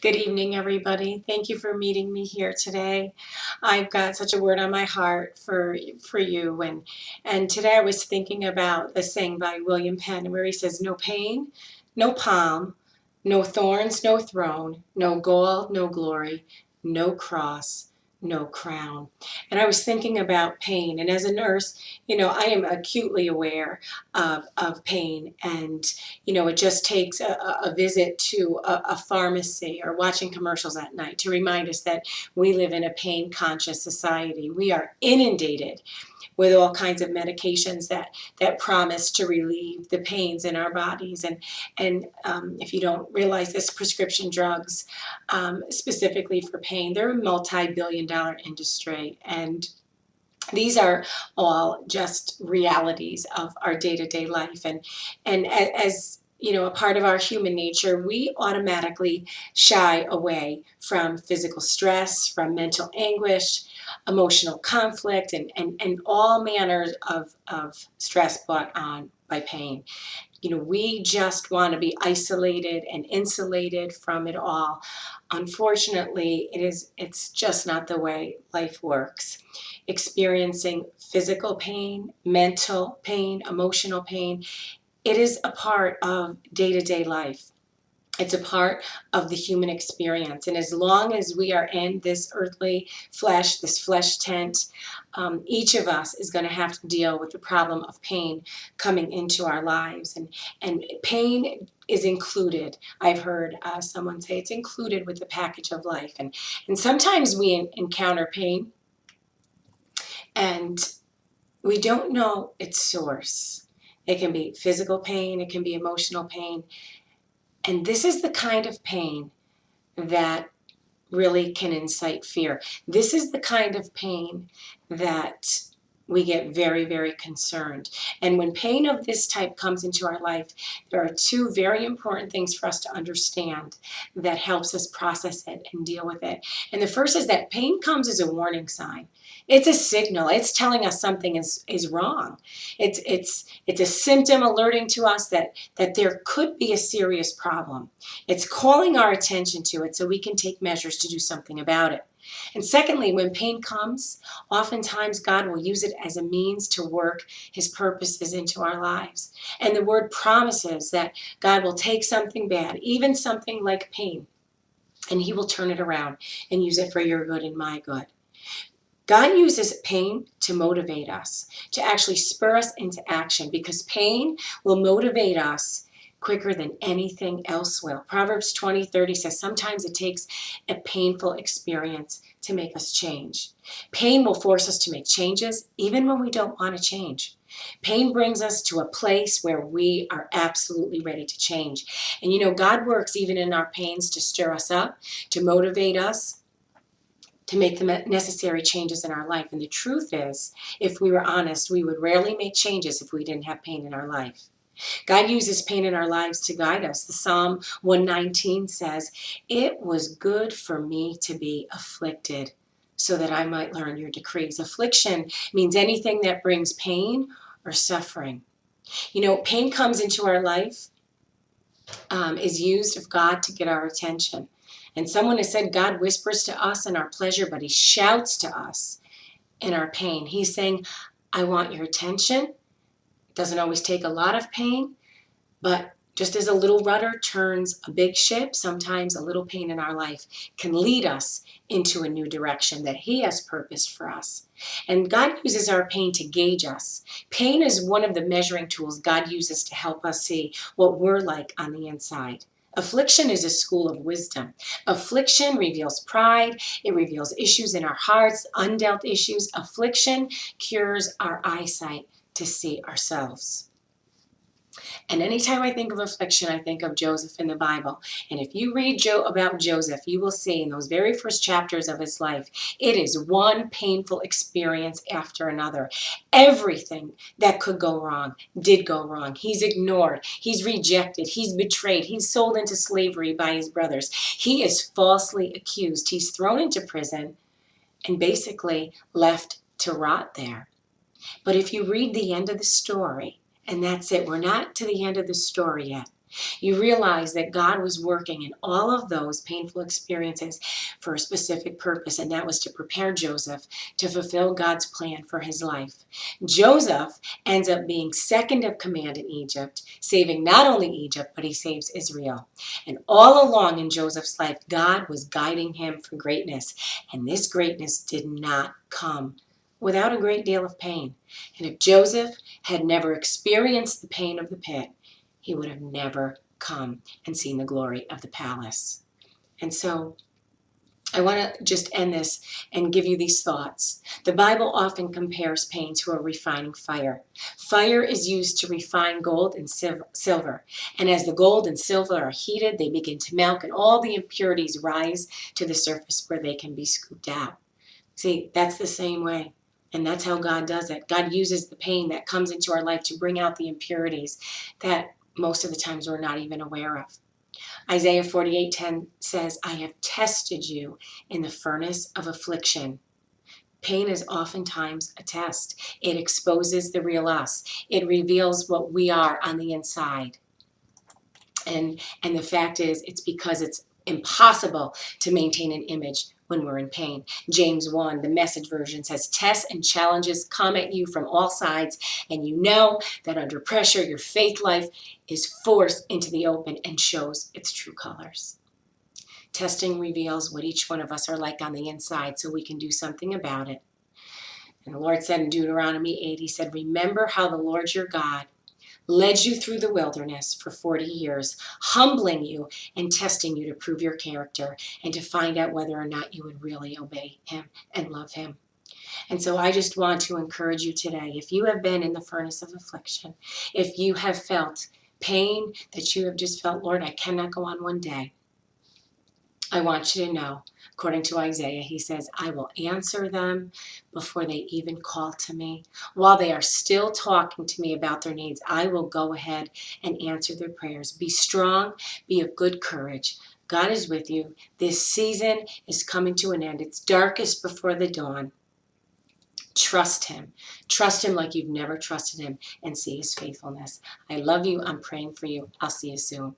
Good evening, everybody. Thank you for meeting me here today. I've got such a word on my heart for you, and today I was thinking about the saying by William Penn, where he says, "No pain, no palm, no thorns, no throne, no gold, no glory, no cross, no crown." And I was thinking about pain, and as a nurse, I am acutely aware of pain, and it just takes a visit to a pharmacy or watching commercials at night to remind us that we live in a pain conscious society. We are inundated with all kinds of medications that promise to relieve the pains in our bodies. And if you don't realize this, prescription drugs, specifically for pain, they're a multi-billion-dollar industry. And these are all just realities of our day-to-day life. And as a part of our human nature, we automatically shy away from physical stress, from mental anguish, emotional conflict, and all manners of stress brought on by pain. We just want to be isolated and insulated from it all. Unfortunately, it's just not the way life works. Experiencing physical pain, mental pain, emotional pain, it is a part of day-to-day life. It's a part of the human experience. And as long as we are in this earthly flesh, this flesh tent, each of us is going to have to deal with the problem of pain coming into our lives. And pain is included. I've heard someone say it's included with the package of life. And sometimes we encounter pain and we don't know its source. It can be physical pain, it can be emotional pain. And this is the kind of pain that really can incite fear. This is the kind of pain that we get very, very concerned. And when pain of this type comes into our life, there are two very important things for us to understand that helps us process it and deal with it. And the first is that pain comes as a warning sign. It's a signal. It's telling us something is wrong. It's a symptom alerting to us that there could be a serious problem. It's calling our attention to it so we can take measures to do something about it. And secondly, when pain comes, oftentimes God will use it as a means to work his purposes into our lives. And the word promises that God will take something bad, even something like pain, and he will turn it around and use it for your good and my good. God uses pain to motivate us, to actually spur us into action, because pain will motivate us quicker than anything else will. Proverbs 20:30 says sometimes it takes a painful experience to make us change. Pain will force us to make changes even when we don't want to change. Pain brings us to a place where we are absolutely ready to change. And God works even in our pains to stir us up, to motivate us, to make the necessary changes in our life. And the truth is, if we were honest, we would rarely make changes if we didn't have pain in our life. God uses pain in our lives to guide us. The Psalm 119 says, "It was good for me to be afflicted so that I might learn your decrees." Affliction means anything that brings pain or suffering. Pain comes into our life, is used of God to get our attention. And someone has said God whispers to us in our pleasure, but he shouts to us in our pain. He's saying, I want your attention. It doesn't always take a lot of pain, but just as a little rudder turns a big ship, sometimes a little pain in our life can lead us into a new direction that he has purposed for us. And God uses our pain to gauge us. Pain is one of the measuring tools God uses to help us see what we're like on the inside. Affliction is a school of wisdom. Affliction reveals pride. It reveals issues in our hearts, undealt issues. Affliction cures our eyesight to see ourselves. And anytime I think of affliction, I think of Joseph in the Bible. And if you read about Joseph, you will see in those very first chapters of his life, it is one painful experience after another. Everything that could go wrong did go wrong. He's ignored. He's rejected. He's betrayed. He's sold into slavery by his brothers. He is falsely accused. He's thrown into prison and basically left to rot there. But if you read the end of the story, and that's it, we're not to the end of the story yet. You realize that God was working in all of those painful experiences for a specific purpose, and that was to prepare Joseph to fulfill God's plan for his life. Joseph ends up being second of command in Egypt, saving not only Egypt, but he saves Israel. And all along in Joseph's life, God was guiding him for greatness, and this greatness did not come without a great deal of pain. And if Joseph had never experienced the pain of the pit, he would have never come and seen the glory of the palace. And so I want to just end this and give you these thoughts. The Bible often compares pain to a refining fire. Fire is used to refine gold and silver. And as the gold and silver are heated, they begin to melt, and all the impurities rise to the surface where they can be scooped out. See, that's the same way. And that's how God does it. God uses the pain that comes into our life to bring out the impurities that most of the times we're not even aware of. Isaiah 48:10 says, I have tested you in the furnace of affliction. Pain is oftentimes a test. It exposes the real us. It reveals what we are on the inside. And the fact is, it's because it's impossible to maintain an image when we're in pain. James 1, the Message version, says, tests and challenges come at you from all sides, and you know that under pressure, your faith life is forced into the open and shows its true colors. Testing reveals what each one of us are like on the inside, so we can do something about it. And the Lord said in Deuteronomy 8, he said, remember how the Lord your God led you through the wilderness for 40 years, humbling you and testing you to prove your character and to find out whether or not you would really obey him and love him. And so I just want to encourage you today, if you have been in the furnace of affliction, if you have felt pain that you have just felt, Lord, I cannot go on one day, I want you to know, according to Isaiah, he says, I will answer them before they even call to me. While they are still talking to me about their needs, I will go ahead and answer their prayers. Be strong, be of good courage. God is with you. This season is coming to an end. It's darkest before the dawn. Trust him. Trust him like you've never trusted him and see his faithfulness. I love you. I'm praying for you. I'll see you soon.